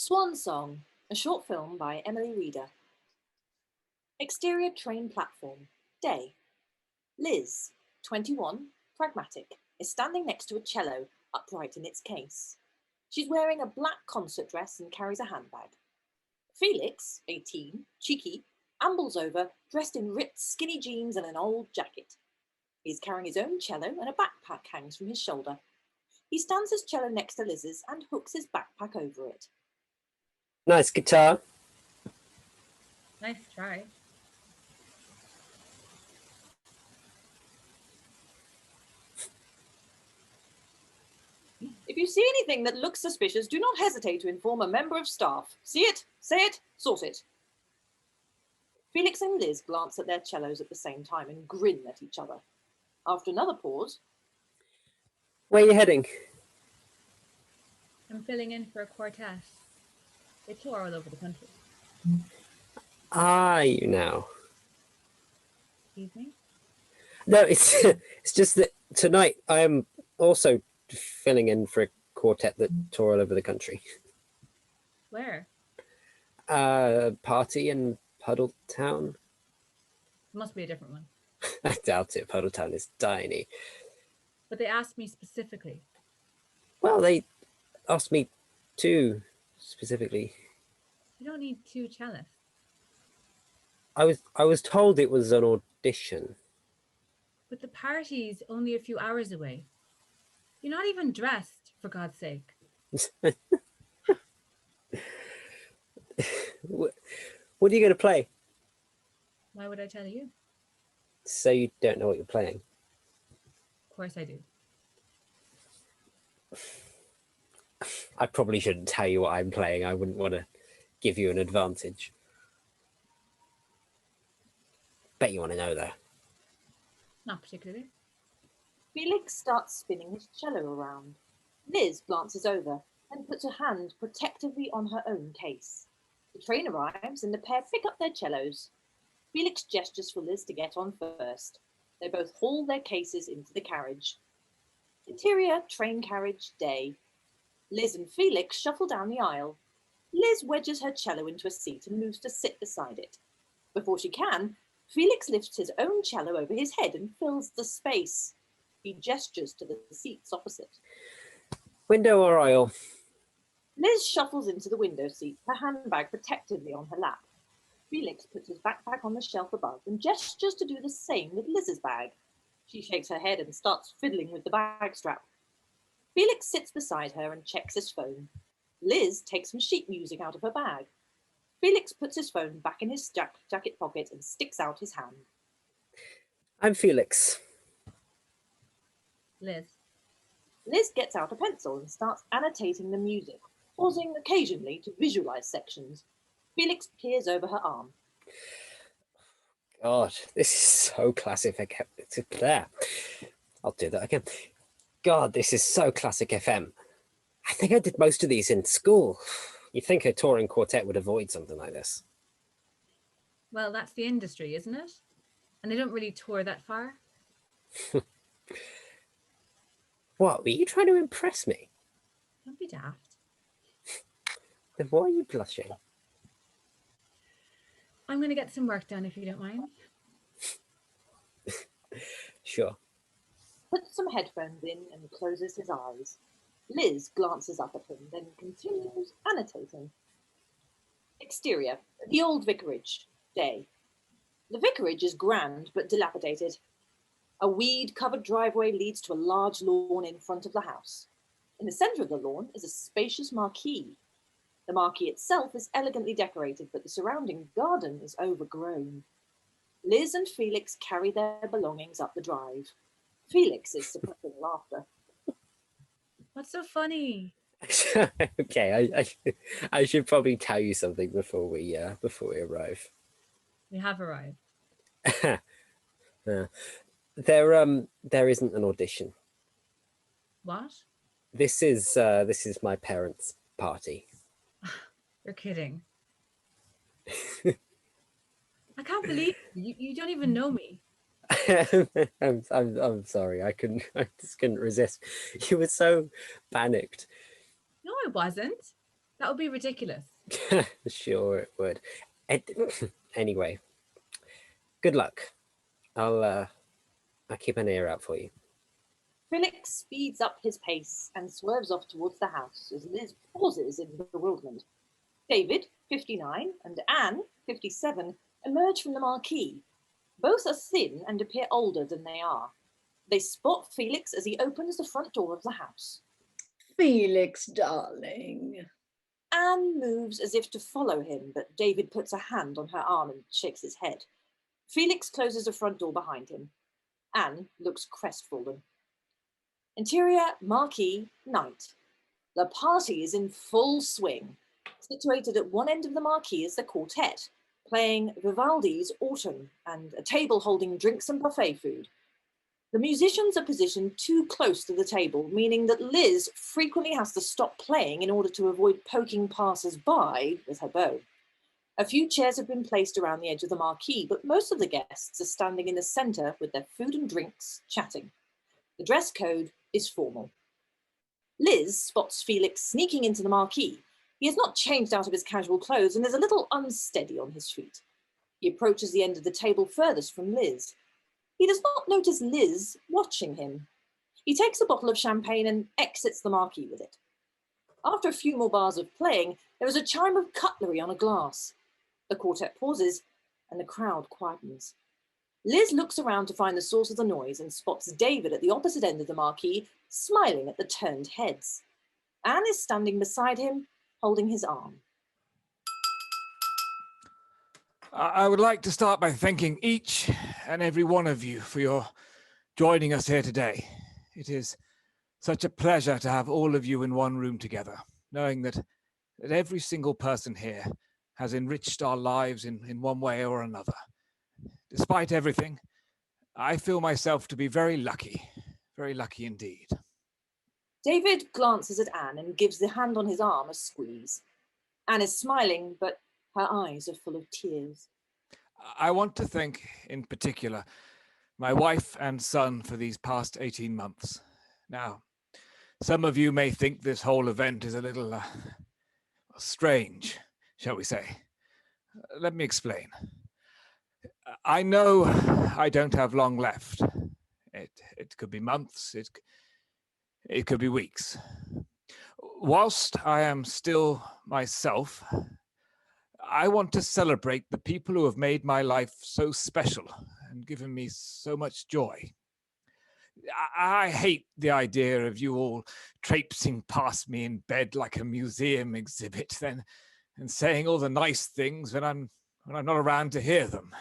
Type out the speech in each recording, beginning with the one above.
Swan Song, a short film by Emily Reeder. Exterior train platform, day. Liz, 21, pragmatic, is standing next to a cello, upright in its case. She's wearing a black concert dress and carries a handbag. Felix, 18, cheeky, ambles over, dressed in ripped skinny jeans and an old jacket. He's carrying his own cello and a backpack hangs from his shoulder. He stands his cello next to Liz's and hooks his backpack over it. Nice guitar. Nice try. If you see anything that looks suspicious, do not hesitate to inform a member of staff. See it, say it, sort it. Felix and Liz glance at their cellos at the same time and grin at each other. After another pause, Where are you heading? I'm filling in for a quartet. They tour all over the country. Are you now? Excuse me? No, it's just that tonight I am also filling in for a quartet that tour all over the country. Where? Party in Puddle Town. Must be a different one. I doubt it. Puddle Town is tiny. But they asked me specifically. Well, they asked me to specifically. You don't need two cellists. I was told it was an audition. But the party's only a few hours away. You're not even dressed, for God's sake. What are you going to play? Why would I tell you? So you don't know what you're playing. Of course I do. I probably shouldn't tell you what I'm playing. I wouldn't want to give you an advantage. Bet you want to know, though. Not particularly. Felix starts spinning his cello around. Liz glances over and puts her hand protectively on her own case. The train arrives and the pair pick up their cellos. Felix gestures for Liz to get on first. They both haul their cases into the carriage. Interior train carriage, day. Liz and Felix shuffle down the aisle. Liz wedges her cello into a seat and moves to sit beside it. Before she can, Felix lifts his own cello over his head and fills the space. He gestures to the seats opposite. Window or aisle? Liz shuffles into the window seat, her handbag protectively on her lap. Felix puts his backpack on the shelf above and gestures to do the same with Liz's bag. She shakes her head and starts fiddling with the bag strap. Felix sits beside her and checks his phone. Liz takes some sheet music out of her bag. Felix puts his phone back in his jacket pocket and sticks out his hand. I'm Felix. Liz. Liz gets out a pencil and starts annotating the music, pausing occasionally to visualize sections. Felix peers over her arm. God, this is so classic. There. I'll do that again. God, this is so classic FM. I think I did most of these in school. You'd think a touring quartet would avoid something like this. Well, that's the industry, isn't it? And they don't really tour that far. What, were you trying to impress me? Don't be daft. Then why are you blushing? I'm going to get some work done if you don't mind. Sure. Puts some headphones in and closes his eyes. Liz glances up at him, then continues annotating. Exterior, the old vicarage, day. The vicarage is grand but dilapidated. A weed-covered driveway leads to a large lawn in front of the house. In the centre of the lawn is a spacious marquee. The marquee itself is elegantly decorated, but the surrounding garden is overgrown. Liz and Felix carry their belongings up the drive. Felix is suppressing laughter. What's so funny? Okay, I should probably tell you something before we arrive. We have arrived. There isn't an audition. What? This is my parents' party. You're kidding. I can't believe you don't even know me. I'm sorry. I just couldn't resist. You were so panicked. No, I wasn't. That would be ridiculous. Sure it would. Anyway, good luck. I'll keep an ear out for you. Felix speeds up his pace and swerves off towards the house as Liz pauses in bewilderment. David, 59, and Anne, 57, emerge from the marquee. Both are thin and appear older than they are. They spot Felix as he opens the front door of the house. Felix, darling. Anne moves as if to follow him, but David puts a hand on her arm and shakes his head. Felix closes the front door behind him. Anne looks crestfallen. Interior, marquee, night. The party is in full swing. Situated at one end of the marquee is the quartet, playing Vivaldi's Autumn and a table holding drinks and buffet food. The musicians are positioned too close to the table, meaning that Liz frequently has to stop playing in order to avoid poking passers-by with her bow. A few chairs have been placed around the edge of the marquee, but most of the guests are standing in the centre with their food and drinks, chatting. The dress code is formal. Liz spots Felix sneaking into the marquee. He has not changed out of his casual clothes and is a little unsteady on his feet. He approaches the end of the table furthest from Liz. He does not notice Liz watching him. He takes a bottle of champagne and exits the marquee with it. After a few more bars of playing, there is a chime of cutlery on a glass. The quartet pauses and the crowd quietens. Liz looks around to find the source of the noise and spots David at the opposite end of the marquee, smiling at the turned heads. Anne is standing beside him, holding his arm. I would like to start by thanking each and every one of you for your joining us here today. It is such a pleasure to have all of you in one room together, knowing that every single person here has enriched our lives in one way or another. Despite everything, I feel myself to be very lucky indeed. David glances at Anne and gives the hand on his arm a squeeze. Anne is smiling, but her eyes are full of tears. I want to thank, in particular, my wife and son for these past 18 months. Now, some of you may think this whole event is a little strange, shall we say. Let me explain. I know I don't have long left. It could be months, it could be weeks. Whilst I am still myself, I want to celebrate the people who have made my life so special and given me so much joy. I hate the idea of you all traipsing past me in bed like a museum exhibit, then and saying all the nice things when I'm not around to hear them.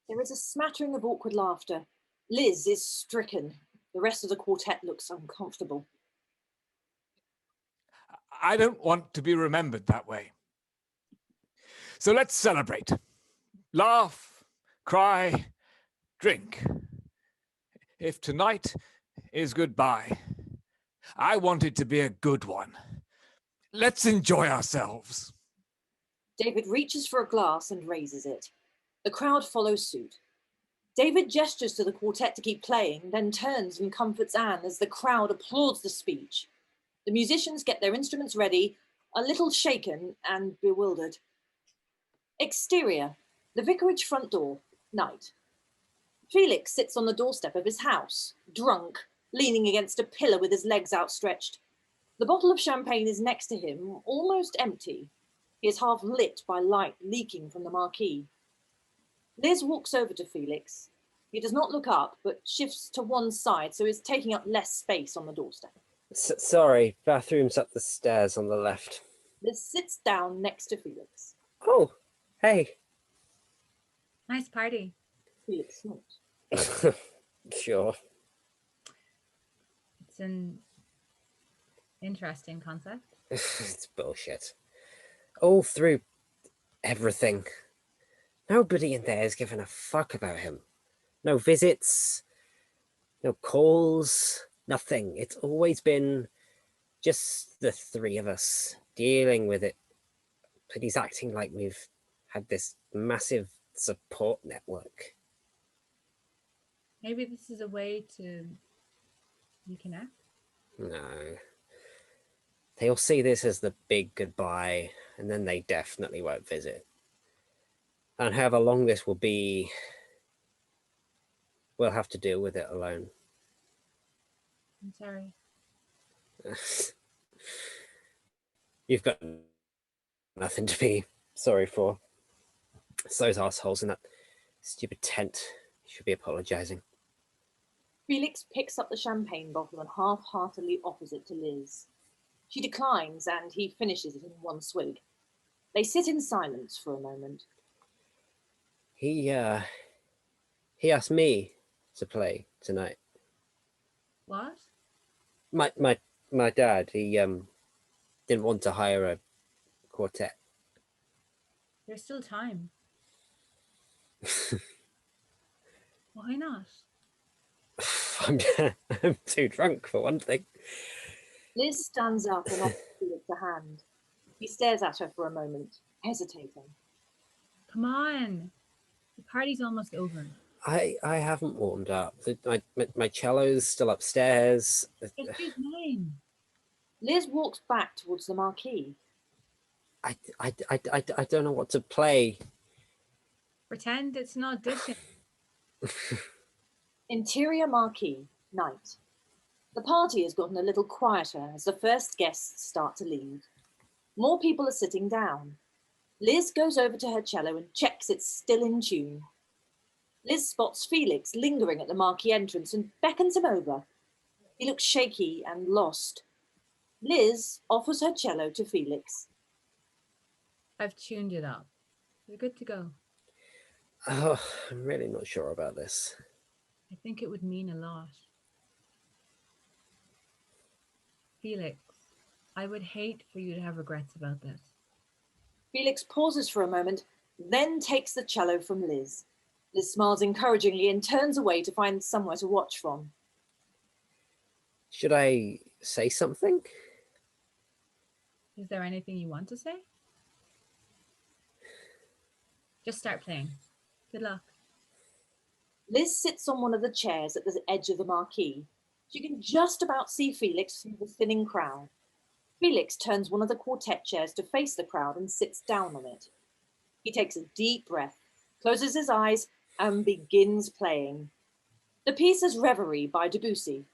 There is a smattering of awkward laughter. Liz is stricken. The rest of the quartet looks uncomfortable. I don't want to be remembered that way. So let's celebrate. Laugh, cry, drink. If tonight is goodbye, I want it to be a good one. Let's enjoy ourselves. David reaches for a glass and raises it. The crowd follows suit. David gestures to the quartet to keep playing, then turns and comforts Anne as the crowd applauds the speech. The musicians get their instruments ready, a little shaken and bewildered. Exterior, the vicarage front door, night. Felix sits on the doorstep of his house, drunk, leaning against a pillar with his legs outstretched. The bottle of champagne is next to him, almost empty. He is half lit by light leaking from the marquee. Liz walks over to Felix. He does not look up, but shifts to one side, so is taking up less space on the doorstep. Sorry, bathroom's up the stairs on the left. Liz sits down next to Felix. Oh, hey. Nice party. Felix nods. Sure. It's an interesting concept. It's bullshit. All through everything. Nobody in there has given a fuck about him. No visits, no calls, nothing. It's always been just the three of us dealing with it. But he's acting like we've had this massive support network. Maybe this is a way to reconnect. No. They'll see this as the big goodbye, and then they definitely won't visit. And however long this will be, we'll have to deal with it alone. I'm sorry. You've got nothing to be sorry for. It's those assholes in that stupid tent. You should be apologizing. Felix picks up the champagne bottle and half-heartedly offers it to Liz. She declines, and he finishes it in one swig. They sit in silence for a moment. He asked me to play tonight. What? My dad, he didn't want to hire a quartet. There's still time. Why not? I'm too drunk for one thing. Liz stands up and offers Felix a hand. He stares at her for a moment, hesitating. Come on. The party's almost over. I haven't warmed up. My cello's still upstairs. Just use mine. Liz walks back towards the marquee. I don't know what to play. Pretend it's an audition. Interior marquee, night. The party has gotten a little quieter as the first guests start to leave. More people are sitting down. Liz goes over to her cello and checks it's still in tune. Liz spots Felix lingering at the marquee entrance and beckons him over. He looks shaky and lost. Liz offers her cello to Felix. I've tuned it up. You're good to go. Oh, I'm really not sure about this. I think it would mean a lot. Felix, I would hate for you to have regrets about this. Felix pauses for a moment, then takes the cello from Liz. Liz smiles encouragingly and turns away to find somewhere to watch from. Should I say something? Is there anything you want to say? Just start playing. Good luck. Liz sits on one of the chairs at the edge of the marquee. She can just about see Felix through the thinning crowd. Felix turns one of the quartet chairs to face the crowd and sits down on it. He takes a deep breath, closes his eyes, and begins playing. The piece is Reverie by Debussy.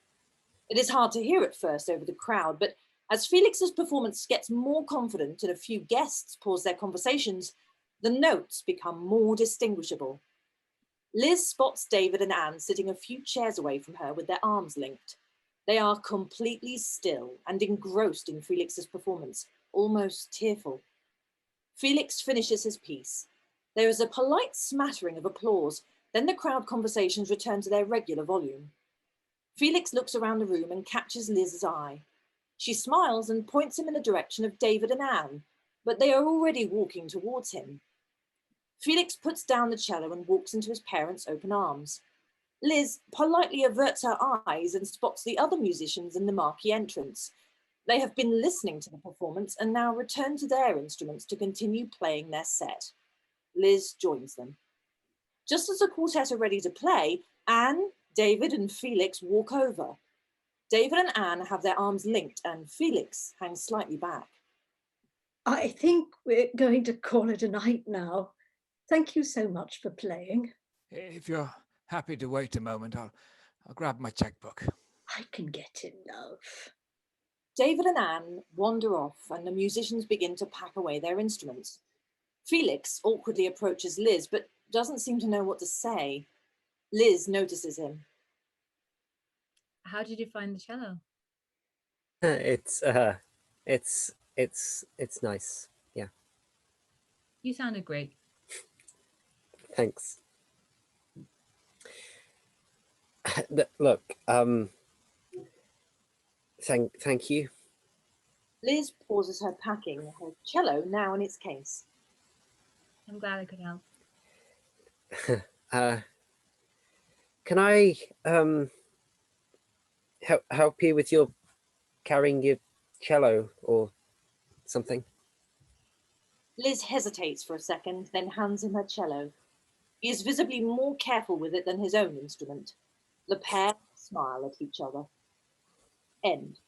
It is hard to hear at first over the crowd, but as Felix's performance gets more confident and a few guests pause their conversations, the notes become more distinguishable. Liz spots David and Anne sitting a few chairs away from her with their arms linked. They are completely still and engrossed in Felix's performance, almost tearful. Felix finishes his piece. There is a polite smattering of applause, then the crowd conversations return to their regular volume. Felix looks around the room and catches Liz's eye. She smiles and points him in the direction of David and Anne, but they are already walking towards him. Felix puts down the cello and walks into his parents' open arms. Liz politely averts her eyes and spots the other musicians in the marquee entrance. They have been listening to the performance and now return to their instruments to continue playing their set. Liz joins them. Just as the quartet are ready to play, Anne, David, and Felix walk over. David and Anne have their arms linked and Felix hangs slightly back. I think we're going to call it a night now. Thank you so much for playing. If you're happy to wait a moment, I'll grab my checkbook. I can get enough. David and Anne wander off and the musicians begin to pack away their instruments. Felix awkwardly approaches Liz, but doesn't seem to know what to say. Liz notices him. How did you find the cello? It's nice. Yeah. You sounded great. Thanks. Look, thank you. Liz pauses her packing, her cello now in its case. I'm glad I could help. Can I help you with your carrying your cello or something? Liz hesitates for a second, then hands him her cello. He is visibly more careful with it than his own instrument. The pair smile at each other. End.